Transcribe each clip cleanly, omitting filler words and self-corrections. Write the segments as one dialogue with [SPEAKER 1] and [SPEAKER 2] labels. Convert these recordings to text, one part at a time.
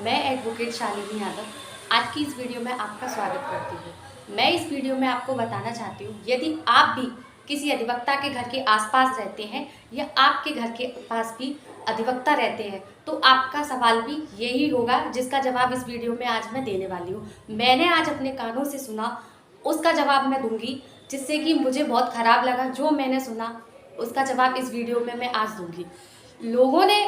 [SPEAKER 1] मैं एडवोकेट शालिनी यादव आज की इस वीडियो में आपका स्वागत करती हूँ। मैं इस वीडियो में आपको बताना चाहती हूँ, यदि आप भी किसी अधिवक्ता के घर के आसपास रहते हैं या आपके घर के पास भी अधिवक्ता रहते हैं तो आपका सवाल भी यही होगा जिसका जवाब इस वीडियो में आज मैं देने वाली हूँ। मैंने आज अपने कानों से सुना, उसका जवाब मैं दूंगी, जिससे कि मुझे बहुत ख़राब लगा। जो मैंने सुना उसका जवाब इस वीडियो में मैं आज दूंगी। लोगों ने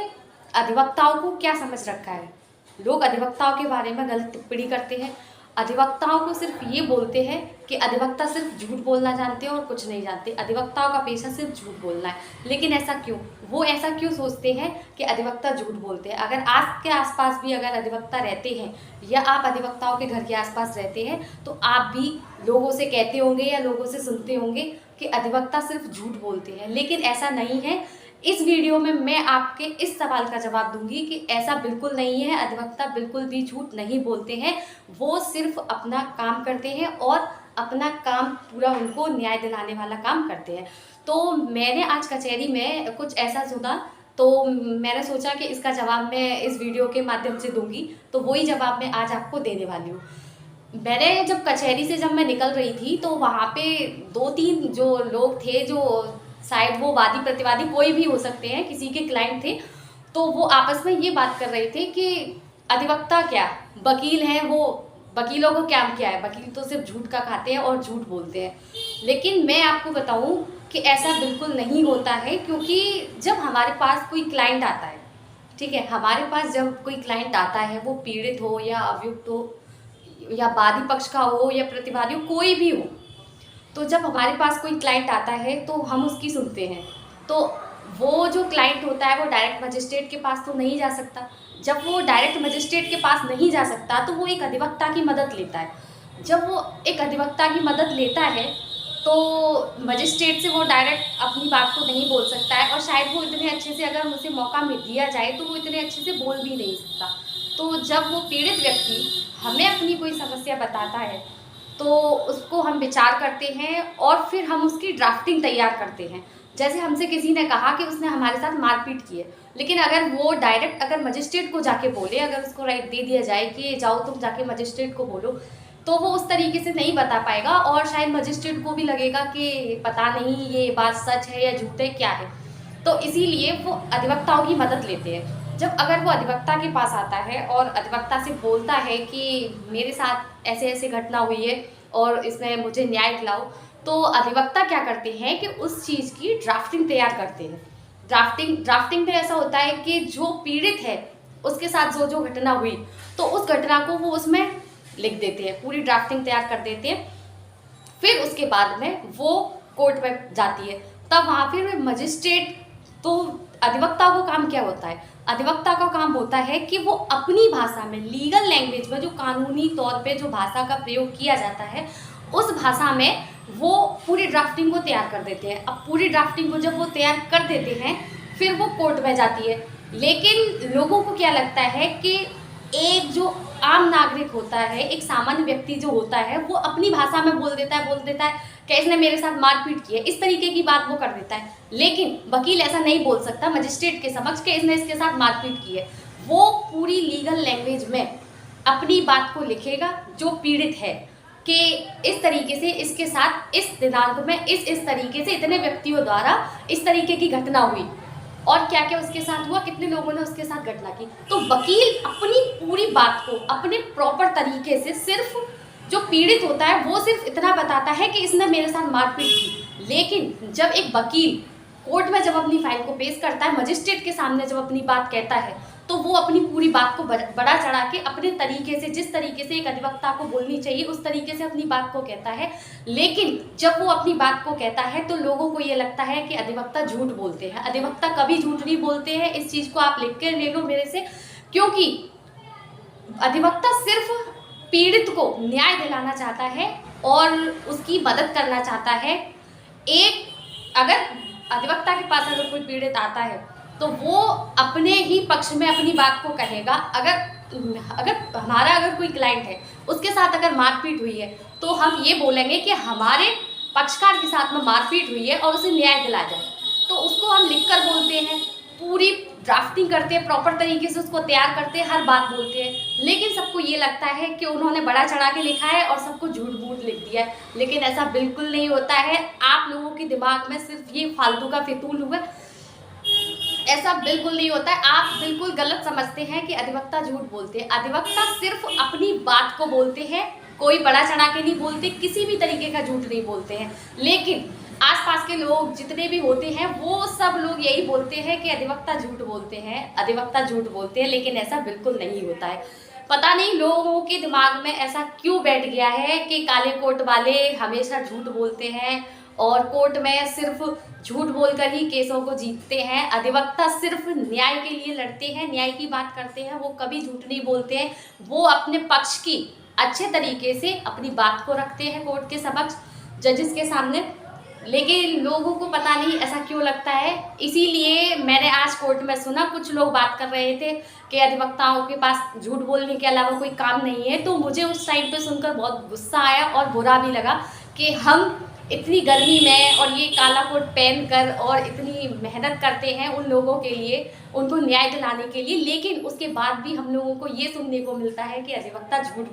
[SPEAKER 1] अधिवक्ताओं को क्या समझ रखा है? लोग अधिवक्ताओं के बारे में गलत टिप्पणी करते हैं। अधिवक्ताओं को सिर्फ ये बोलते हैं कि अधिवक्ता सिर्फ झूठ बोलना जानते हैं और कुछ नहीं जानते। अधिवक्ताओं का पेशा सिर्फ झूठ बोलना है। लेकिन ऐसा क्यों? वो ऐसा क्यों सोचते हैं कि अधिवक्ता झूठ बोलते हैं? अगर आपके आसपास भी अगर अधिवक्ता रहते हैं या आप अधिवक्ताओं के घर के आसपास रहते हैं तो आप भी लोगों से कहते होंगे या लोगों से सुनते होंगे कि अधिवक्ता सिर्फ झूठ बोलते हैं। लेकिन ऐसा नहीं है। इस वीडियो में मैं आपके इस सवाल का जवाब दूंगी कि ऐसा बिल्कुल नहीं है। अधिवक्ता बिल्कुल भी झूठ नहीं बोलते हैं। वो सिर्फ अपना काम करते हैं और अपना काम पूरा उनको न्याय दिलाने वाला काम करते हैं। तो मैंने आज कचहरी में कुछ ऐसा सुना तो मैंने सोचा कि इसका जवाब मैं इस वीडियो के माध्यम से दूंगी। तो वही जवाब मैं आज आपको देने वाली हूँ। मैंने जब कचहरी से मैं निकल रही थी तो वहाँ पे 2-3 जो लोग थे, जो शायद वो वादी प्रतिवादी कोई भी हो सकते हैं, किसी के क्लाइंट थे, तो वो आपस में ये बात कर रहे थे कि अधिवक्ता क्या वकील हैं, वो वकीलों को क्या क्या है, वकील तो सिर्फ झूठ का खाते हैं और झूठ बोलते हैं। लेकिन मैं आपको बताऊं कि ऐसा बिल्कुल नहीं होता है, क्योंकि जब हमारे पास कोई क्लाइंट आता है, ठीक है, हमारे पास जब कोई क्लाइंट आता है, वो पीड़ित हो या अभियुक्त हो या वादी पक्ष का हो या प्रतिवादी हो, कोई भी हो, तो जब हमारे पास कोई क्लाइंट आता है तो हम उसकी सुनते हैं। तो वो जो क्लाइंट होता है वो डायरेक्ट मजिस्ट्रेट के पास तो नहीं जा सकता। जब वो डायरेक्ट मजिस्ट्रेट के पास नहीं जा सकता तो वो एक अधिवक्ता की मदद लेता है। जब वो एक अधिवक्ता की मदद लेता है तो मजिस्ट्रेट से वो डायरेक्ट अपनी बात को नहीं बोल सकता है, और शायद वो इतने अच्छे से, अगर उसे मौका मिल दिया जाए तो वो इतने अच्छे से बोल भी नहीं सकता। तो जब वो पीड़ित व्यक्ति हमें अपनी कोई समस्या बताता है तो उसको हम विचार करते हैं और फिर हम उसकी ड्राफ्टिंग तैयार करते हैं। जैसे हमसे किसी ने कहा कि उसने हमारे साथ मारपीट की है, लेकिन अगर वो डायरेक्ट अगर मजिस्ट्रेट को जाके बोले, अगर उसको राइट दे दिया जाए कि जाओ तुम जाके मजिस्ट्रेट को बोलो, तो वो उस तरीके से नहीं बता पाएगा और शायद मजिस्ट्रेट को भी लगेगा कि पता नहीं ये बात सच है या झूठ है, क्या है। तो इसीलिए वो अधिवक्ताओं की मदद लेते हैं। जब अगर वो अधिवक्ता के पास आता है और अधिवक्ता से बोलता है कि मेरे साथ ऐसे ऐसे घटना हुई है और इसमें मुझे न्याय दिलाओ, तो अधिवक्ता क्या करते हैं कि उस चीज़ की ड्राफ्टिंग तैयार करते हैं। ड्राफ्टिंग में ऐसा होता है कि जो पीड़ित है उसके साथ जो जो घटना हुई तो उस घटना को वो उसमें लिख देते हैं, पूरी ड्राफ्टिंग तैयार कर देते हैं। फिर उसके बाद में वो कोर्ट में जाती है, तब वहाँ फिर मजिस्ट्रेट, तो अधिवक्ता को काम क्या होता है? अधिवक्ता का काम होता है कि वो अपनी भाषा में, लीगल लैंग्वेज में, जो कानूनी तौर पे जो भाषा का प्रयोग किया जाता है, उस भाषा में वो पूरी ड्राफ्टिंग को तैयार कर देते हैं। अब पूरी ड्राफ्टिंग को जब वो तैयार कर देते हैं फिर वो कोर्ट में जाती है। लेकिन लोगों को क्या लगता है कि एक जो आम नागरिक होता है, एक सामान्य व्यक्ति जो होता है, वो अपनी भाषा में बोल देता है कि इसने मेरे साथ मारपीट की है, इस तरीके की बात वो कर देता है। लेकिन वकील ऐसा नहीं बोल सकता मजिस्ट्रेट के समक्ष कि इसने इसके साथ मारपीट की है। वो पूरी लीगल लैंग्वेज में अपनी बात को लिखेगा, जो पीड़ित है, कि इस तरीके से इसके साथ इस दिनांक में इस तरीके से इतने व्यक्तियों द्वारा इस तरीके की घटना हुई और क्या क्या उसके साथ हुआ, कितने लोगों ने उसके साथ घटना की। तो वकील अपनी पूरी बात को अपने प्रॉपर तरीके से, सिर्फ जो पीड़ित होता है वो सिर्फ इतना बताता है कि इसने मेरे साथ मारपीट की। लेकिन जब एक वकील कोर्ट में जब अपनी फाइल को पेश करता है, मजिस्ट्रेट के सामने जब अपनी बात कहता है, तो वो अपनी पूरी बात को बड़ा चढ़ा के अपने तरीके से, जिस तरीके से एक अधिवक्ता को बोलनी चाहिए उस तरीके से अपनी बात को कहता है। लेकिन जब वो अपनी बात को कहता है तो लोगों को ये लगता है कि अधिवक्ता झूठ बोलते हैं। अधिवक्ता कभी झूठ नहीं बोलते हैं, इस चीज़ को आप लिख के ले लो मेरे से, क्योंकि अधिवक्ता सिर्फ पीड़ित को न्याय दिलाना चाहता है और उसकी मदद करना चाहता है। एक अगर अधिवक्ता के पास अगर कोई पीड़ित आता है तो वो अपने ही पक्ष में अपनी बात को कहेगा। अगर हमारा अगर कोई क्लाइंट है, उसके साथ अगर मारपीट हुई है, तो हम ये बोलेंगे कि हमारे पक्षकार के साथ में मारपीट हुई है और उसे न्याय दिला जाए। तो उसको हम लिखकर बोलते हैं, पूरी ड्राफ्टिंग करते हैं, प्रॉपर तरीके से उसको तैयार करते हैं, हर बात बोलते हैं, लेकिन सबको ये लगता है कि उन्होंने बड़ा चढ़ा के लिखा है और सबको झूठ मूठ लिख दिया है। लेकिन ऐसा बिल्कुल नहीं होता है। आप लोगों के दिमाग में सिर्फ ये फालतू का फितूल हुआ, ऐसा बिल्कुल नहीं होता है। आप बिल्कुल गलत समझते हैं कि अधिवक्ता झूठ बोलते हैं। अधिवक्ता सिर्फ अपनी बात को बोलते हैं, कोई बड़ा चढ़ा के नहीं बोलते, किसी भी तरीके का झूठ नहीं बोलते हैं। लेकिन आसपास के लोग जितने भी होते हैं वो सब लोग यही बोलते हैं कि अधिवक्ता झूठ बोलते हैं, अधिवक्ता झूठ बोलते हैं, लेकिन ऐसा बिल्कुल नहीं होता है। पता नहीं लोगों के दिमाग में ऐसा क्यों बैठ गया है कि काले कोट वाले हमेशा झूठ बोलते हैं और कोर्ट में सिर्फ झूठ बोलकर ही केसों को जीतते हैं। अधिवक्ता सिर्फ न्याय के लिए लड़ते हैं, न्याय की बात करते हैं, वो कभी झूठ नहीं बोलते हैं। वो अपने पक्ष की अच्छे तरीके से अपनी बात को रखते हैं कोर्ट के समक्ष, जजेस के सामने। लेकिन लोगों को पता नहीं ऐसा क्यों लगता है। इसीलिए मैंने आज कोर्ट में सुना, कुछ लोग बात कर रहे थे कि अधिवक्ताओं के पास झूठ बोलने के अलावा कोई काम नहीं है। तो मुझे उस टाइम पे सुनकर बहुत गुस्सा आया और बुरा भी लगा कि हम इतनी गर्मी में और ये काला कोट पहन कर और इतनी मेहनत करते हैं उन लोगों के लिए, उनको न्याय दिलाने के लिए, लेकिन उसके बाद भी हम लोगों को ये सुनने को मिलता है कि अधिवक्ता झूठ